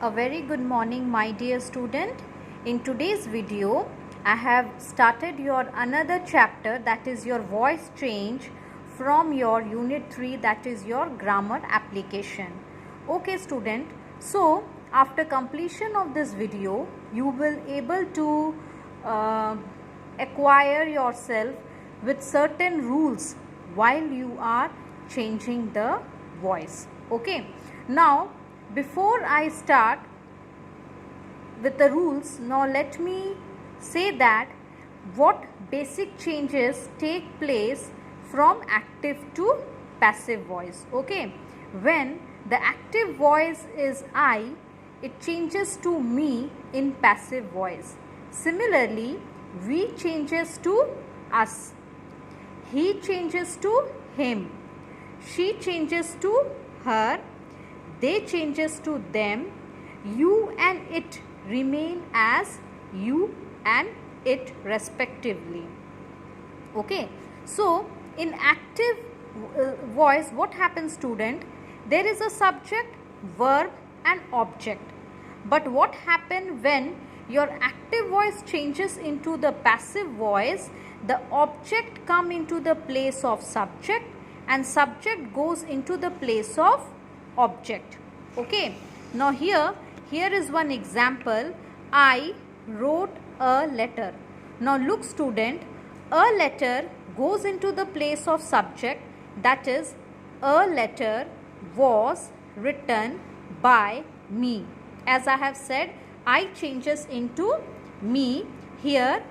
A very good morning, my dear student. In today's video, I have started your another chapter, that is your voice change, from your unit 3, that is your grammar application. Okay student, so after completion of this video, you will able to acquire yourself with certain rules while you are changing the voice. Okay, now before I start with the rules, now let me say that what basic changes take place from active to passive voice. Okay, when the active voice is I, it changes to me in passive voice. Similarly, we changes to us, he changes to him, she changes to her, they changes to them, you and it remain as you and it respectively. Okay, so in active voice, what happens student? There is a subject, verb and object. But what happens when your active voice changes into the passive voice? The object come into the place of subject and subject goes into the place of object. Okay, now here is one example. I wrote a letter. Now look student, a letter goes into the place of subject, that is, a letter was written by me. As I have said, I changes into me. Here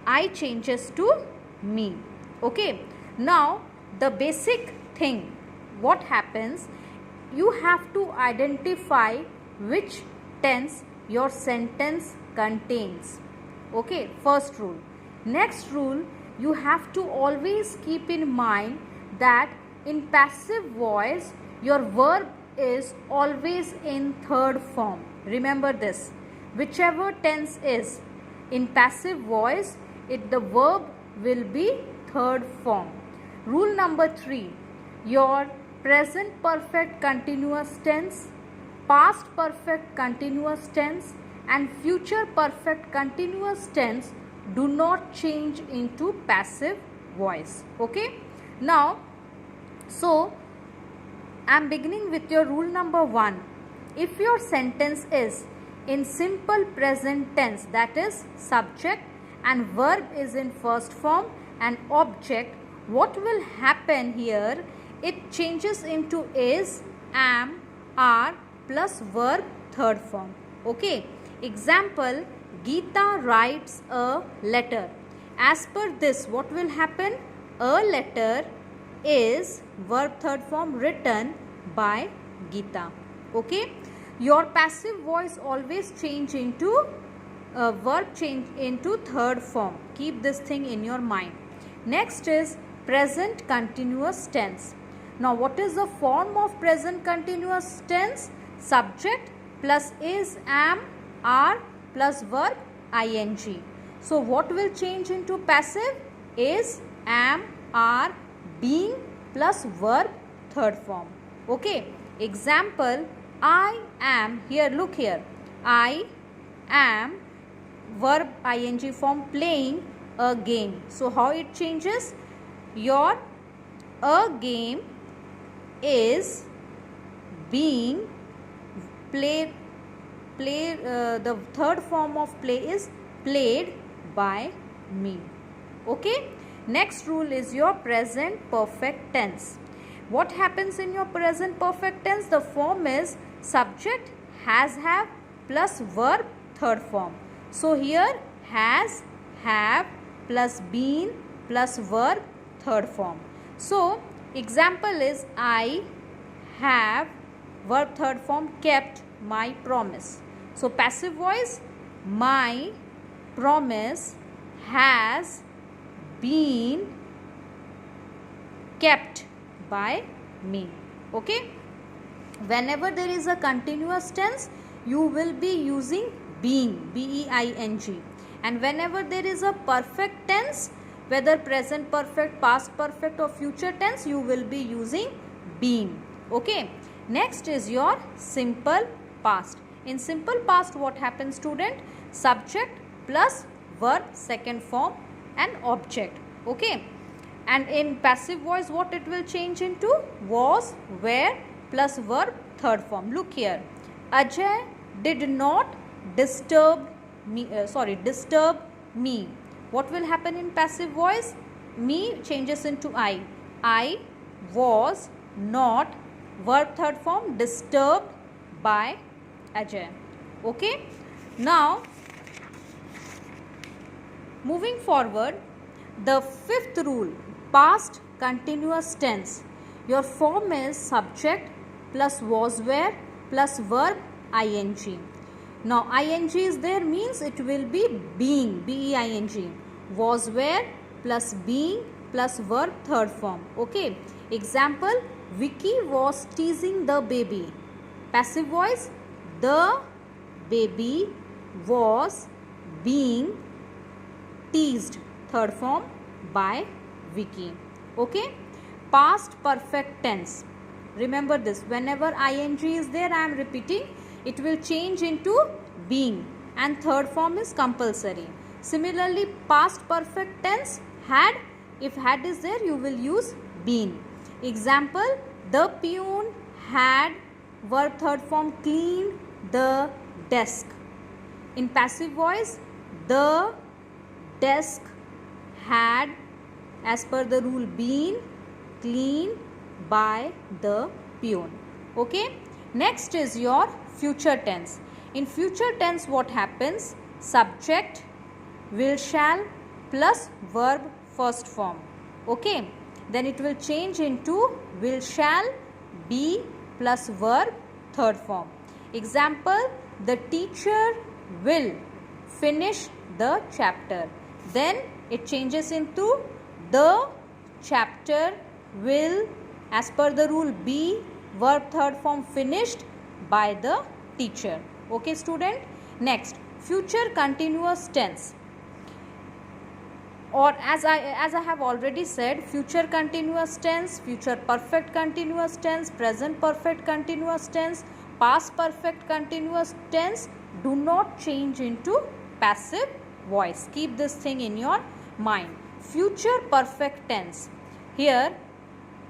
I changes to me. Okay, now the basic thing, what happens? You have to identify which tense your sentence contains. Okay, first rule. Next rule, you have to always keep in mind that in passive voice, your verb is always in third form. Remember this. Whichever tense is in passive voice, the verb will be third form. Rule number 3. Your present perfect continuous tense, past perfect continuous tense and future perfect continuous tense do not change into passive voice. Okay, now so I am beginning with your rule number 1. If your sentence is in simple present tense, that is subject and verb is in first form and object, what will happen here? It changes into is, am, are plus verb third form. Okay, example, Geeta writes a letter. As per this, what will happen? A letter is verb third form written by Geeta. Okay, your passive voice always change into verb change into third form. Keep this thing in your mind. Next is present continuous tense. Now what is the form of present continuous tense? Subject plus is, am, are plus verb ing. So what will change into passive? Is, am, are, being plus verb third form. Okay, example, I am, here look here, I am verb ing form playing a game. So how it changes? Your a game is being played, the third form of play is played by me. Okay, next rule is your present perfect tense. What happens in your present perfect tense? The form is subject, has, have plus verb third form. So here has, have plus been plus verb third form. So example is I have verb third form kept my promise. So passive voice, my promise has been kept by me. Okay, whenever there is a continuous tense, you will be using being, B-E-I-N-G, and whenever there is a perfect tense, whether present perfect, past perfect or future tense, you will be using being. Okay, next is your simple past. In simple past, what happens, student? Subject plus verb second form and object. Okay. And in passive voice, what it will change into? Was, were plus verb third form. Look here. Ajay did not disturb me. Disturb me. What will happen in passive voice? Me changes into I. I was not, verb third form, disturbed by Ajay. Okay. Now, moving forward, the fifth rule, past continuous tense. Your form is subject plus was were plus verb ing. Now ing is there, means it will be being, being. Was were plus being plus verb third form. Okay. Example, Vicky was teasing the baby. Passive voice, the baby was being teased, third form, by Vicky. Okay. Past perfect tense. Remember this, whenever ing is there, I am repeating, it will change into being and third form is compulsory. Similarly, past perfect tense, had, if had is there, you will use been. Example, the peon had, verb third form, cleaned the desk. In passive voice, the desk had, as per the rule, been cleaned by the peon. Okay. Next is your future tense. In future tense, what happens? Subject, will shall plus verb first form. Okay. Then it will change into will shall be plus verb third form. Example, the teacher will finish the chapter. Then it changes into the chapter will, as per the rule, be, verb third form, finished by the teacher. Okay, student. Next, future continuous tense, or as I have already said, future continuous tense, future perfect continuous tense, present perfect continuous tense, past perfect continuous tense do not change into passive voice. Keep this thing in your mind. Future perfect tense, here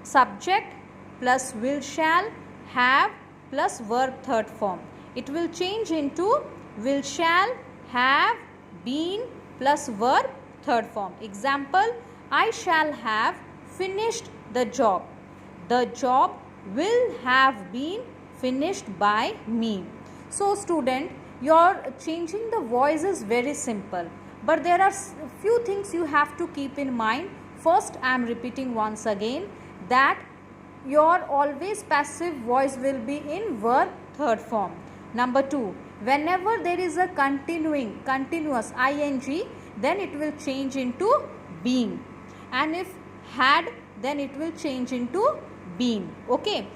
subject plus will shall have plus verb third form. It will change into will shall have been plus verb third form. Example, I shall have finished the job. The job will have been finished by me. So student, your changing the voice is very simple, but there are few things you have to keep in mind. First, I am repeating once again that your always passive voice will be in verb third form. Number 2, whenever there is a continuous ing, then it will change into being, and if had, then it will change into been. Okay.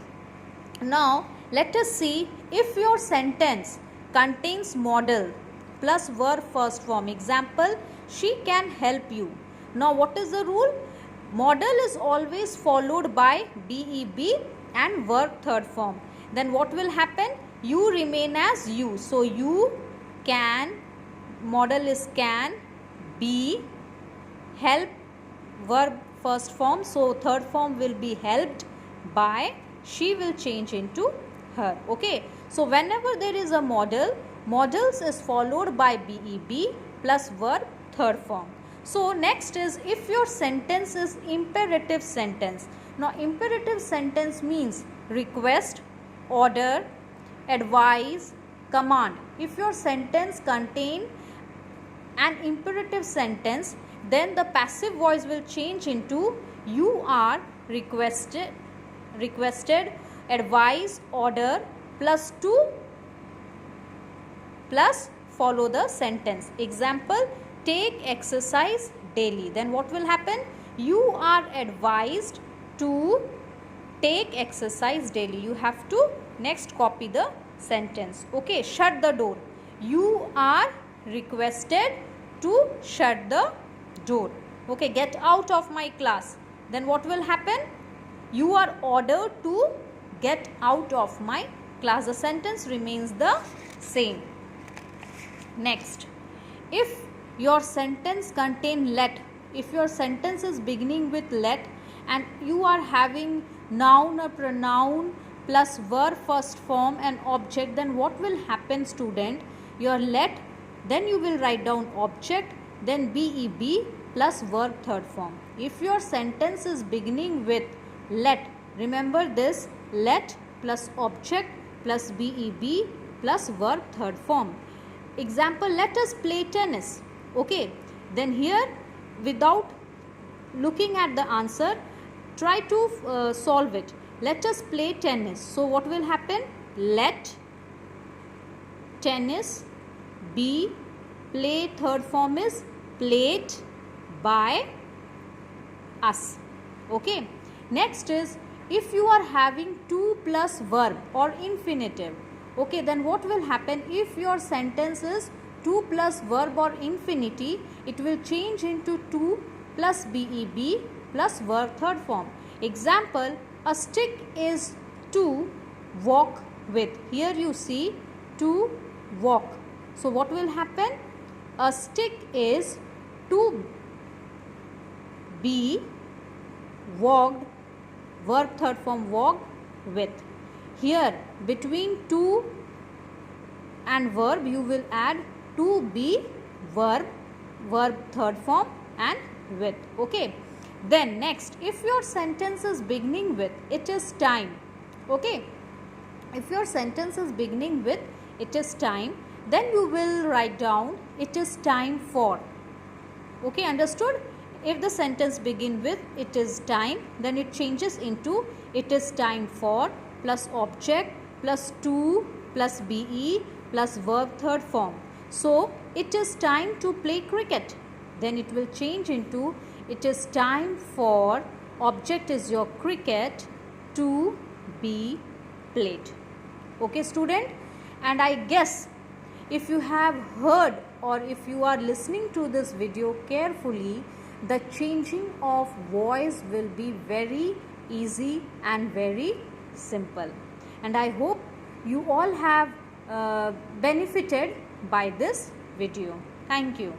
Now let us see, if your sentence contains modal plus verb first form. Example, she can help you. Now what is the rule? Modal is always followed by BEB and verb third form. Then what will happen? You remain as you. So you can, modal is can, be, help, verb first form. So third form will be helped by, she will change into her. Okay. So whenever there is a modal, modals is followed by BEB plus verb third form. So next is, if your sentence is imperative sentence. Now imperative sentence means request, order, advise, command. If your sentence contain an imperative sentence, then the passive voice will change into you are requested, advise, order plus to plus follow the sentence. Example, take exercise daily. Then what will happen? You are advised to take exercise daily. You have to next copy the sentence. Okay, shut the door. You are requested to shut the door. Okay, get out of my class. Then what will happen? You are ordered to get out of my class. The sentence remains the same. Next, if your sentence contain let, if your sentence is beginning with let and you are having noun or pronoun plus verb first form and object, then what will happen, student? Your let, then you will write down object, then BEB plus verb third form. If your sentence is beginning with let, remember this, let plus object plus BEB plus verb third form. Example, let us play tennis. Okay, then here without looking at the answer, try to solve it. Let us play tennis. So what will happen? Let tennis be play, third form is played by us. Okay. Next is, if you are having to plus verb or infinitive, okay, then what will happen? If your sentence is to plus verb or infinity, it will change into to plus BEB plus verb third form. Example, a stick is to walk with. Here you see to walk. So what will happen? A stick is to be walked, verb third form walked with. Here between to and verb you will add to be verb, verb third form and with. Okay. Then next, if your sentence is beginning with it is time. Okay. If your sentence is beginning with it is time, then you will write down it is time for. Okay, understood? If the sentence begin with it is time, then it changes into it is time for plus object plus to plus BE plus verb third form. So it is time to play cricket. Then it will change into it is time for, object is your cricket, to be played. Okay, student? And I guess if you have heard or if you are listening to this video carefully, the changing of voice will be very easy and very simple. And I hope you all have benefited by this video. Thank you.